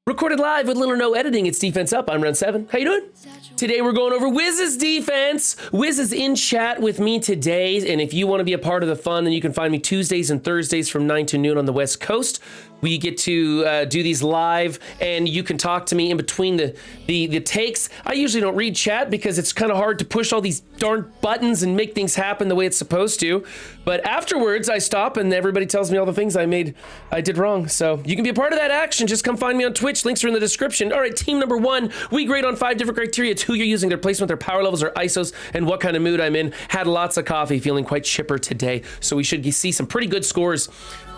Recorded live with little or no editing. It's Defense Up. I'm Round 7. How you doing? Today we're going over Wizz's defense. Wizz is in chat with me today, and if you want to be a part of the fun, then you can find me Tuesdays and Thursdays from 9 to noon on the West Coast. We get to do these live, and you can talk to me in between the takes. I usually don't read chat because it's kind of hard to push all these darn buttons and make things happen the way it's supposed to. But afterwards, I stop and everybody tells me all the things I did wrong. So you can be a part of that action. Just come find me on Twitch. Links are in the description. All right, team number 1. We grade on 5 different criteria. It's who you're using, their placement, their power levels, their ISOs, and what kind of mood I'm in. Had lots of coffee, feeling quite chipper today. So we should see some pretty good scores.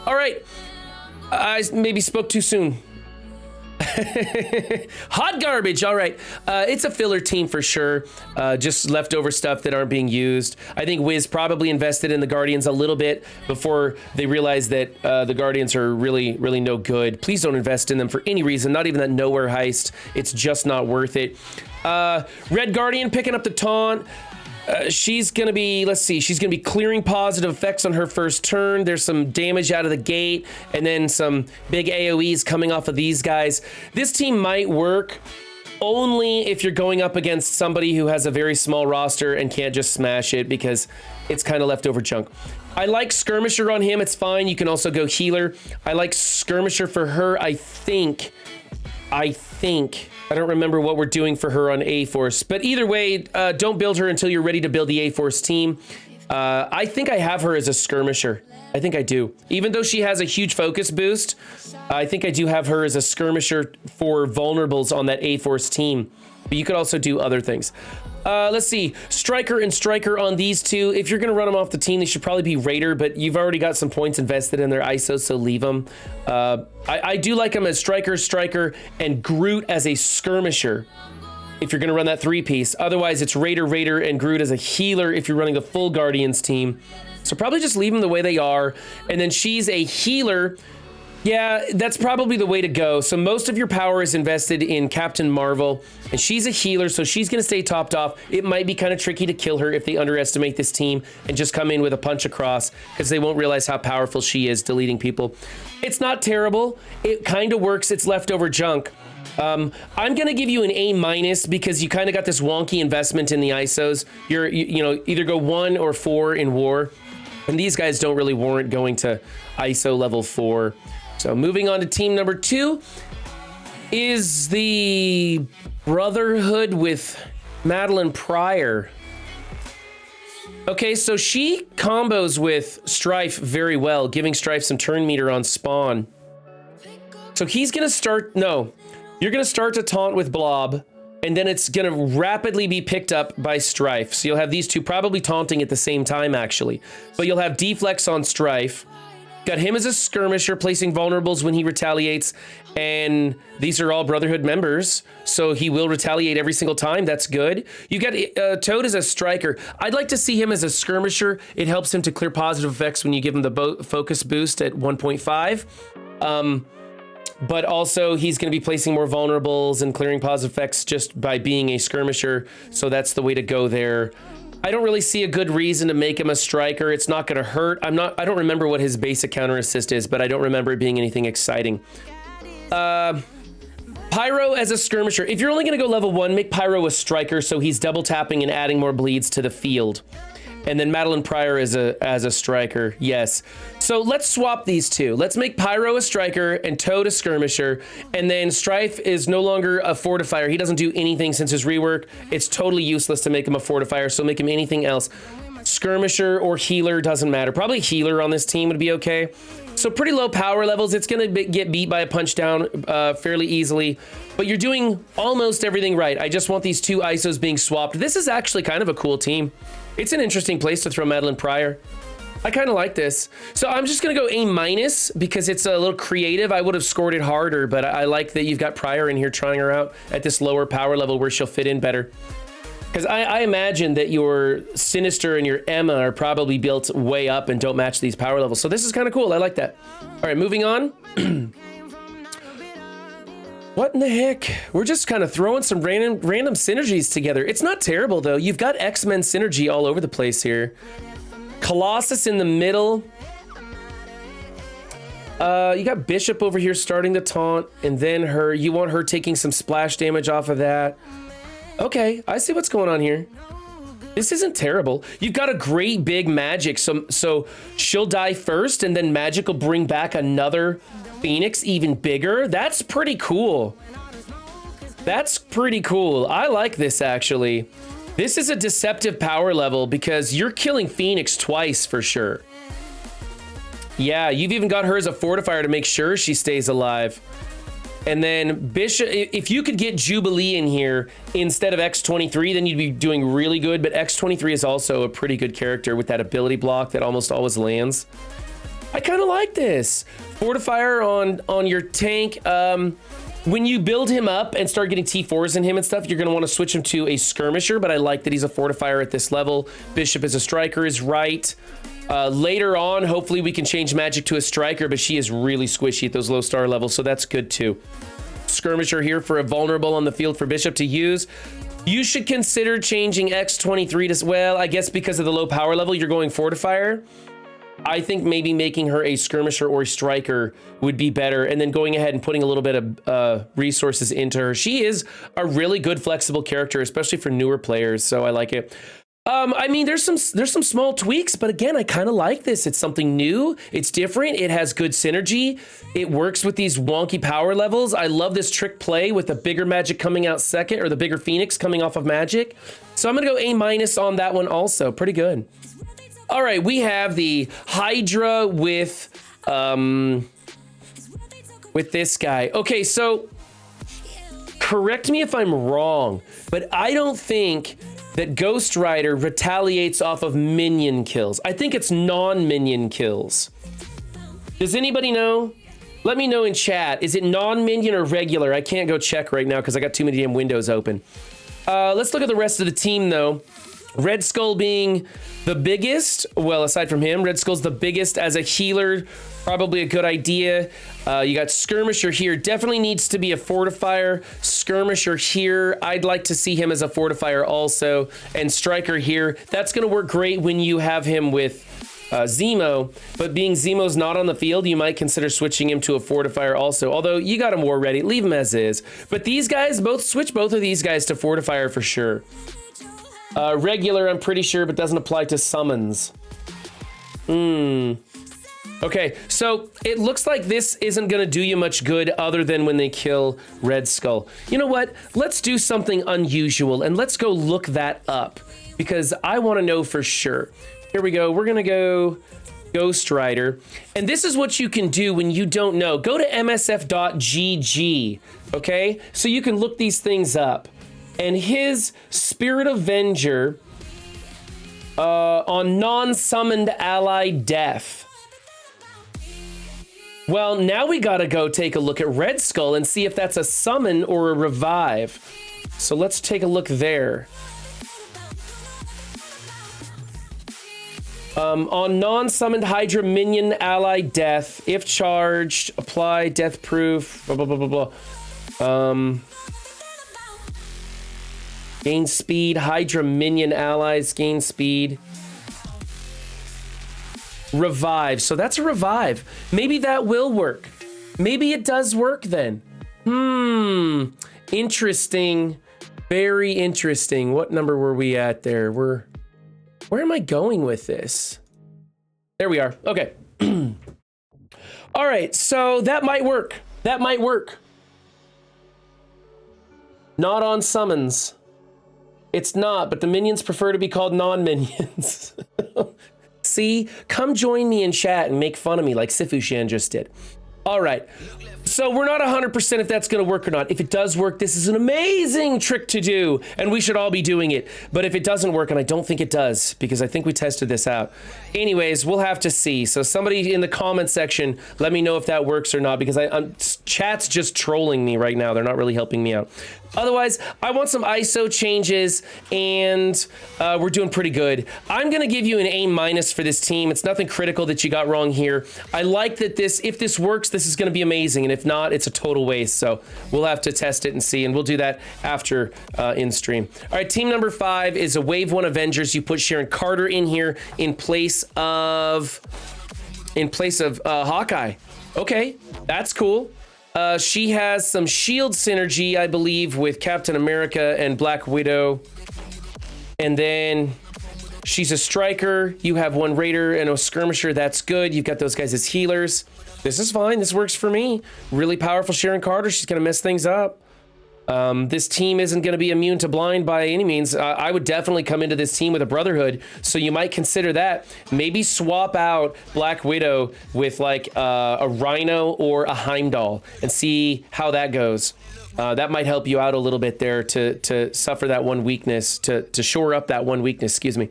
All right. I maybe spoke too soon. Hot garbage. All right. It's a filler team for sure. Just leftover stuff that aren't being used. I think Wizz probably invested in the Guardians a little bit before they realized that the Guardians are really, really no good. Please don't invest in them for any reason. Not even that nowhere heist. It's just not worth it. Red Guardian picking up the taunt. She's going to be, let's see, she's going to be clearing positive effects on her first turn. There's some damage out of the gate, and then some big AoEs coming off of these guys. This team might work only if you're going up against somebody who has a very small roster and can't just smash it because it's kind of leftover junk. I like Skirmisher on him. It's fine. You can also go healer. I like Skirmisher for her. I think. I don't remember what we're doing for her on A-Force, but either way, don't build her until you're ready to build the A-Force team. I think I have her as a skirmisher. I think I do. Even though she has a huge focus boost, I think I do have her as a skirmisher for vulnerables on that A-Force team. But you could also do other things. Let's see. Striker and Striker on these two. If you're going to run them off the team, they should probably be Raider, but you've already got some points invested in their ISO, so leave them. I do like them as Striker, and Groot as a skirmisher if you're going to run that 3-piece. Otherwise, it's Raider, and Groot as a healer if you're running the full Guardians team. So probably just leave them the way they are. And then she's a healer. Yeah, that's probably the way to go. So most of your power is invested in Captain Marvel, and she's a healer, so she's going to stay topped off. It might be kind of tricky to kill her if they underestimate this team and just come in with a punch across because they won't realize how powerful she is deleting people. It's not terrible. It kind of works. It's leftover junk. I'm going to give you an A- because you kind of got this wonky investment in the ISOs. You know, either go 1 or 4 in war, and these guys don't really warrant going to ISO level 4. So moving on to team number 2 is the Brotherhood with Madeline Pryor. Okay, so she combos with Strife very well, giving Strife some turn meter on spawn. So he's going to start, no, you're going to start to taunt with Blob, and then it's going to rapidly be picked up by Strife. So you'll have these two probably taunting at the same time, actually. But you'll have Deflex on Strife. Got him as a skirmisher, placing vulnerables when he retaliates, and these are all Brotherhood members, so he will retaliate every single time. That's good. You got Toad as a striker. I'd like to see him as a skirmisher. It helps him to clear positive effects when you give him the focus boost at 1.5. But also, he's going to be placing more vulnerables and clearing positive effects just by being a skirmisher, so that's the way to go there. I don't really see a good reason to make him a striker. It's not going to hurt. I don't remember what his basic counter assist is, but I don't remember it being anything exciting. Pyro as a skirmisher. If you're only going to go level 1, make Pyro a striker so he's double tapping and adding more bleeds to the field. And then Madeline Pryor as a striker. Yes. So let's swap these two. Let's make Pyro a striker and Toad a skirmisher. And then Strife is no longer a fortifier. He doesn't do anything since his rework. It's totally useless to make him a fortifier, so make him anything else. Skirmisher or healer, doesn't matter. Probably healer on this team would be okay. So pretty low power levels. It's going to get beat by a punch down fairly easily. But you're doing almost everything right. I just want these two ISOs being swapped. This is actually kind of a cool team. It's an interesting place to throw Madeline Pryor. I kind of like this. So I'm just going to go A- because it's a little creative. I would have scored it harder, but I like that you've got Pryor in here trying her out at this lower power level where she'll fit in better. Because I imagine that your Sinister and your Emma are probably built way up and don't match these power levels. So this is kind of cool. I like that. All right, moving on. What in the heck? We're just kind of throwing some random synergies together. It's not terrible, though. You've got X-Men synergy all over the place here. Colossus in the middle. You got Bishop over here starting to taunt, and then you want her taking some splash damage off of that. Okay, I see what's going on here. This isn't terrible. You've got a great big Magik, so she'll die first, and then Magik will bring back another Phoenix even bigger. That's pretty cool. That's pretty cool. I like this, actually. This is a deceptive power level because you're killing Phoenix twice for sure. Yeah, you've even got her as a fortifier to make sure she stays alive. And then Bishop, if you could get Jubilee in here instead of X-23, then you'd be doing really good. But X-23 is also a pretty good character with that ability block that almost always lands. I kind of like this. Fortifier on your tank. When you build him up and start getting T4s in him and stuff, you're going to want to switch him to a skirmisher. But I like that he's a fortifier at this level. Bishop as a striker is right. Later on, hopefully we can change Magik to a striker, but she is really squishy at those low star levels, so that's good too. Skirmisher here for a vulnerable on the field for Bishop to use. You should consider changing X-23 to, well, I guess because of the low power level, you're going fortifier. I think maybe making her a skirmisher or a striker would be better, and then going ahead and putting a little bit of resources into her. She is a really good flexible character, especially for newer players, so I like it. I mean, there's some small tweaks, but again, I kind of like this. It's something new. It's different. It has good synergy. It works with these wonky power levels. I love this trick play with the bigger Magik coming out second, or the bigger Phoenix coming off of Magik. So I'm going to go A- on that one also. Pretty good. All right, we have the Hydra with this guy. Okay, so correct me if I'm wrong, but I don't think that Ghost Rider retaliates off of minion kills. I think it's non-minion kills. Does anybody know? Let me know in chat. Is it non-minion or regular? I can't go check right now because I got too many damn windows open. Let's look at the rest of the team though. Red Skull being the biggest. Well, aside from him, Red Skull's the biggest as a healer. Probably a good idea. You got Skirmisher here. Definitely needs to be a fortifier. Skirmisher here. I'd like to see him as a fortifier also. And Striker here. That's going to work great when you have him with Zemo. But being Zemo's not on the field, you might consider switching him to a fortifier also. Although you got him war ready. Leave him as is. But these guys, switch both of these guys to fortifier for sure. Regular, I'm pretty sure, but doesn't apply to summons. Okay, so it looks like this isn't going to do you much good other than when they kill Red Skull. You know what? Let's do something unusual, and let's go look that up, because I want to know for sure. Here we go. We're going to go Ghost Rider, and this is what you can do when you don't know. Go to msf.gg, okay? So you can look these things up. And his Spirit Avenger on non-summoned ally death. Well, now we gotta go take a look at Red Skull and see if that's a summon or a revive. So let's take a look there. On non-summoned Hydra minion ally death, if charged, apply death proof, blah, blah, blah, blah, blah. Gain speed, Hydra minion allies gain speed. Revive, so that's a revive. Maybe that will work. Maybe it does work then. Interesting. Very interesting. What number were we at there? Where am I going with this? There we are. Okay. All right, so that might work. That might work. Not on summons. It's not, but the minions prefer to be called non-minions. See? Come join me in chat and make fun of me like Sifu-Shan just did. All right. So we're not 100% if that's going to work or not. If it does work, this is an amazing trick to do, and we should all be doing it. But if it doesn't work, and I don't think it does, because I think we tested this out. Anyways, we'll have to see. So somebody in the comment section, let me know if that works or not, because chat's just trolling me right now. They're not really helping me out. Otherwise, I want some ISO changes, and we're doing pretty good. I'm going to give you an A- for this team. It's nothing critical that you got wrong here. I like that if this works, this is going to be amazing, and if not, it's a total waste. So we'll have to test it and see, and we'll do that after in stream. All right, team number 5 is a Wave 1 Avengers. You put Sharon Carter in here in place of Hawkeye. Okay, that's cool. She has some shield synergy, I believe, with Captain America and Black Widow. And then she's a striker. You have one raider and a skirmisher. That's good. You've got those guys as healers. This is fine. This works for me. Really powerful Sharon Carter. She's going to mess things up. This team isn't going to be immune to blind by any means. I would definitely come into this team with a Brotherhood, so you might consider that. Maybe swap out Black Widow with like a Rhino or a Heimdall and see how that goes. That might help you out a little bit there to suffer that one weakness, to shore up that one weakness, excuse me.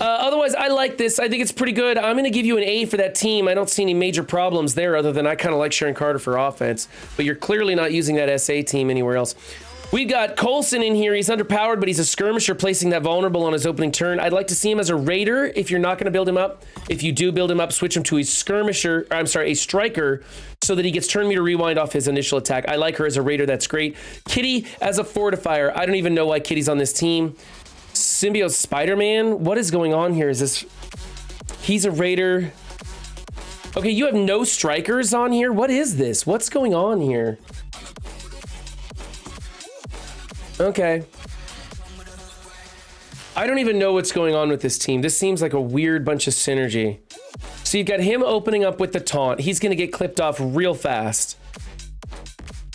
Otherwise, I like this. I think it's pretty good. I'm going to give you an A for that team. I don't see any major problems there other than I kind of like Sharon Carter for offense. But you're clearly not using that SA team anywhere else. We've got Coulson in here. He's underpowered, but he's a skirmisher placing that vulnerable on his opening turn. I'd like to see him as a raider if you're not going to build him up. If you do build him up, switch him to a skirmisher, or I'm sorry, a striker, so that he gets turn meter rewind off his initial attack. I like her as a raider. That's great. Kitty as a fortifier. I don't even know why Kitty's on this team. Symbiote Spider-Man? What is going on here? Is this... He's a raider. Okay, you have no strikers on here? What is this? What's going on here? Okay. I don't even know what's going on with this team. This seems like a weird bunch of synergy. So you've got him opening up with the taunt. He's going to get clipped off real fast.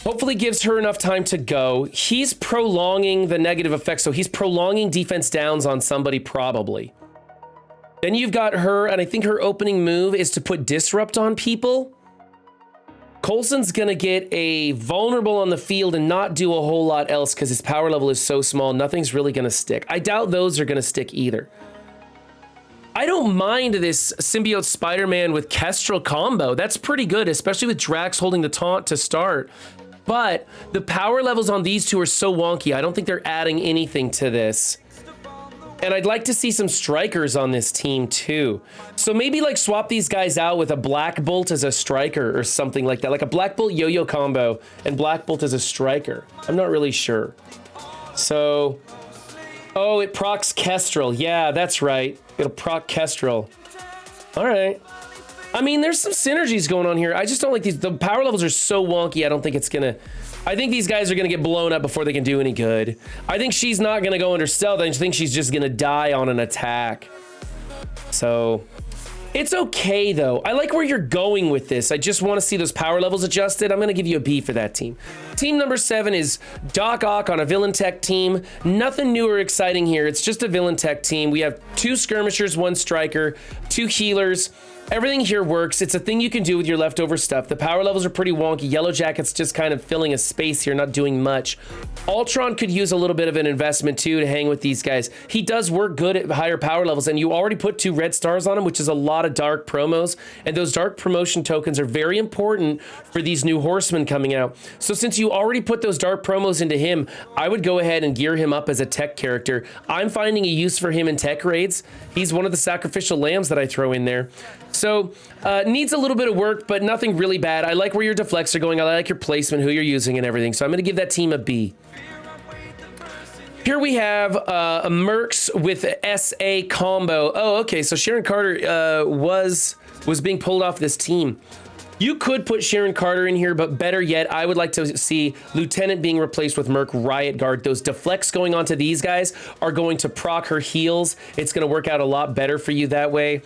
Hopefully gives her enough time to go. He's prolonging the negative effects, so he's prolonging defense downs on somebody probably. Then you've got her, and I think her opening move is to put disrupt on people. Coulson's gonna get a vulnerable on the field and not do a whole lot else because his power level is so small, nothing's really gonna stick. I doubt those are gonna stick either. I don't mind this Symbiote Spider-Man with Kestrel combo. That's pretty good, especially with Drax holding the taunt to start. But the power levels on these two are so wonky. I don't think they're adding anything to this. And I'd like to see some strikers on this team too. So maybe like swap these guys out with a Black Bolt as a striker or something like that. Like a Black Bolt yo-yo combo and Black Bolt as a striker. I'm not really sure. So, oh, it procs Kestrel. Yeah, that's right. It'll proc Kestrel. All right. I mean, there's some synergies going on here. I just don't like these. The power levels are so wonky. I don't think it's gonna... I think these guys are gonna get blown up before they can do any good. I think she's not gonna go under stealth. I think she's just gonna die on an attack. So... It's okay, though. I like where you're going with this. I just want to see those power levels adjusted. I'm going to give you a B for that team. Team number 7 is Doc Ock on a villain tech team. Nothing new or exciting here. It's just a villain tech team. We have 2 skirmishers, 1 striker, 2 healers. Everything here works. It's a thing you can do with your leftover stuff. The power levels are pretty wonky. Yellow Jacket's just kind of filling a space here, not doing much. Ultron could use a little bit of an investment too to hang with these guys. He does work good at higher power levels, and you already put 2 red stars on him, which is a lot of dark promos, and those dark promotion tokens are very important for these new horsemen coming out. So since you already put those dark promos into him, I would go ahead and gear him up as a tech character. I'm finding a use for him in tech raids. He's one of the sacrificial lambs that I throw in there. So, needs a little bit of work, but nothing really bad. I like where your deflects are going. I like your placement, who you're using, and everything. So I'm going to give that team a B. Here we have a Mercs with SA combo. Oh, okay. So Sharon Carter was being pulled off this team. You could put Sharon Carter in here, but better yet, I would like to see Lieutenant being replaced with Merc Riot Guard. Those deflects going onto these guys are going to proc her heals. It's going to work out a lot better for you that way.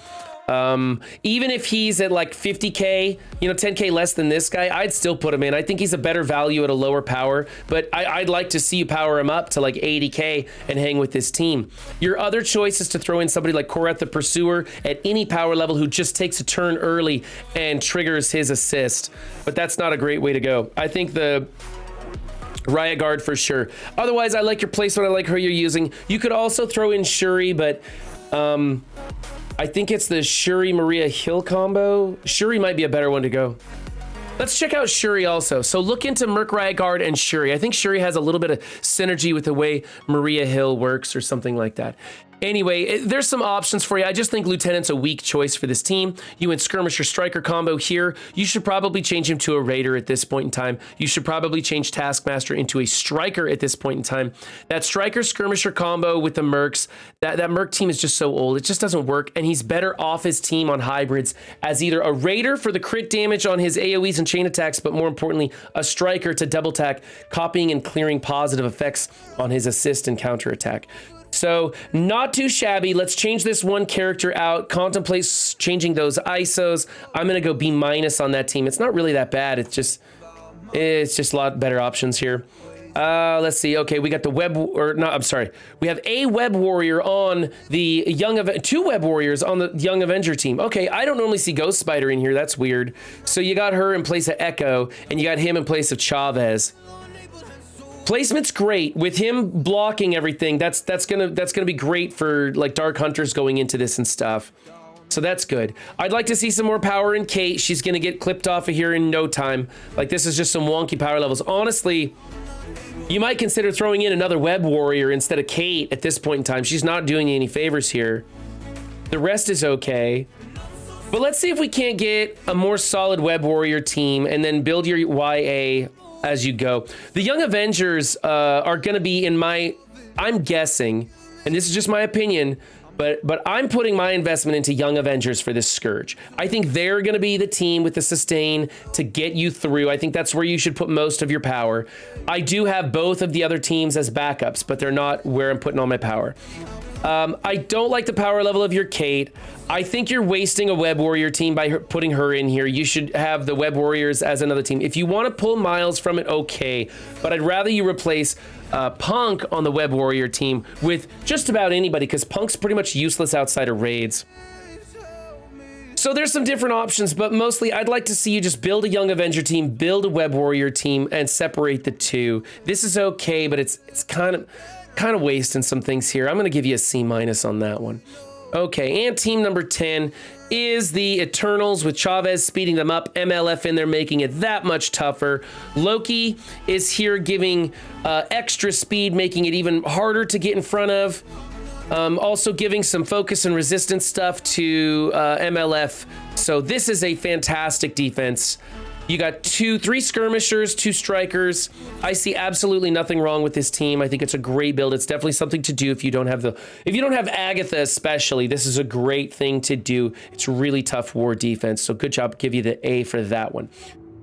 Even if he's at like 50k, you know, 10k less than this guy, I'd still put him in. I think he's a better value at a lower power, but I'd like to see you power him up to like 80k and hang with this team. Your other choice is to throw in somebody like Korath the Pursuer at any power level who just takes a turn early and triggers his assist, but that's not a great way to go. I think the Riot Guard for sure. Otherwise, I like your placement. I like who you're using. You could also throw in Shuri, but I think it's the Shuri Maria Hill combo. Shuri might be a better one to go. Let's check out Shuri also. So look into Merc Riot Guard and Shuri. I think Shuri has a little bit of synergy with the way Maria Hill works or something like that. Anyway, there's some options for you. I just think Lieutenant's a weak choice for this team. You and Skirmisher Striker combo here. You should probably change him to a Raider at this point in time. You should probably change Taskmaster into a Striker at this point in time. That Striker Skirmisher combo with the Mercs, that Merc team is just so old. It just doesn't work, and he's better off his team on hybrids as either a Raider for the crit damage on his AoEs and chain attacks, but more importantly, a Striker to double tack, copying and clearing positive effects on his assist and counter attack. So not too shabby. Let's change this one character out, contemplate changing those ISOs. I'm going to go B- on that team. It's not really that bad. It's just a lot better options here. Let's see. Okay, we got the web, or no, I'm sorry. We have a web warrior on the two web warriors on the Young Avenger team. Okay, I don't normally see Ghost Spider in here. That's weird. So you got her in place of Echo, and you got him in place of Chavez. Placement's great with him blocking everything. That's gonna be great for like Dark Hunters going into this and stuff. So that's good. I'd like to see some more power in Kate. She's gonna get clipped off of here in no time. Like this is just some wonky power levels. Honestly, you might consider throwing in another web warrior instead of Kate at this point in time. She's not doing you any favors here. The rest is okay. But let's see if we can't get a more solid web warrior team and then build your YA as you go. The Young Avengers are going to be I'm guessing, and this is just my opinion, but I'm putting my investment into Young Avengers for this Scourge. I think they're going to be the team with the sustain to get you through. I think that's where you should put most of your power. I do have both of the other teams as backups, but they're not where I'm putting all my power. I don't like the power level of your Kate. I think you're wasting a Web Warrior team by putting her in here. You should have the Web Warriors as another team. If you want to pull Miles from it, okay. But I'd rather you replace Punk on the Web Warrior team with just about anybody, because Punk's pretty much useless outside of raids. So there's some different options, but mostly I'd like to see you just build a Young Avenger team, build a Web Warrior team, and separate the two. This is okay, but it's kind of wasting some things here. I'm going to give you a C- on that one. Okay, and team number 10 is the Eternals with Chavez speeding them up, MLF in there making it that much tougher. Loki is here giving extra speed, making it even harder to get in front of. Also giving some focus and resistance stuff to MLF. So this is a fantastic defense. You got 3 skirmishers, 2 strikers. I see absolutely nothing wrong with this team. I think it's a great build. It's definitely something to do if you don't have Agatha especially. This is a great thing to do. It's really tough war defense. So good job. Give you the A for that one.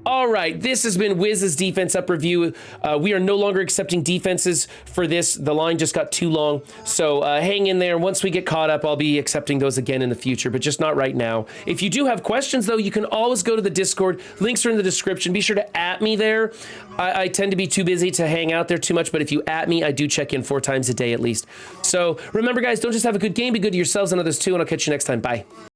All right, this has been Wizz's Defense Up review. We are no longer accepting defenses for this. The line just got too long, so hang in there. Once we get caught up, I'll be accepting those again in the future, but just not right now. If you do have questions, though, you can always go to the Discord. Links are in the description. Be sure to @ me there. I tend to be too busy to hang out there too much, but if you @ me, I do check in 4 times a day at least. So remember, guys, don't just have a good game. Be good to yourselves and others, too, and I'll catch you next time. Bye.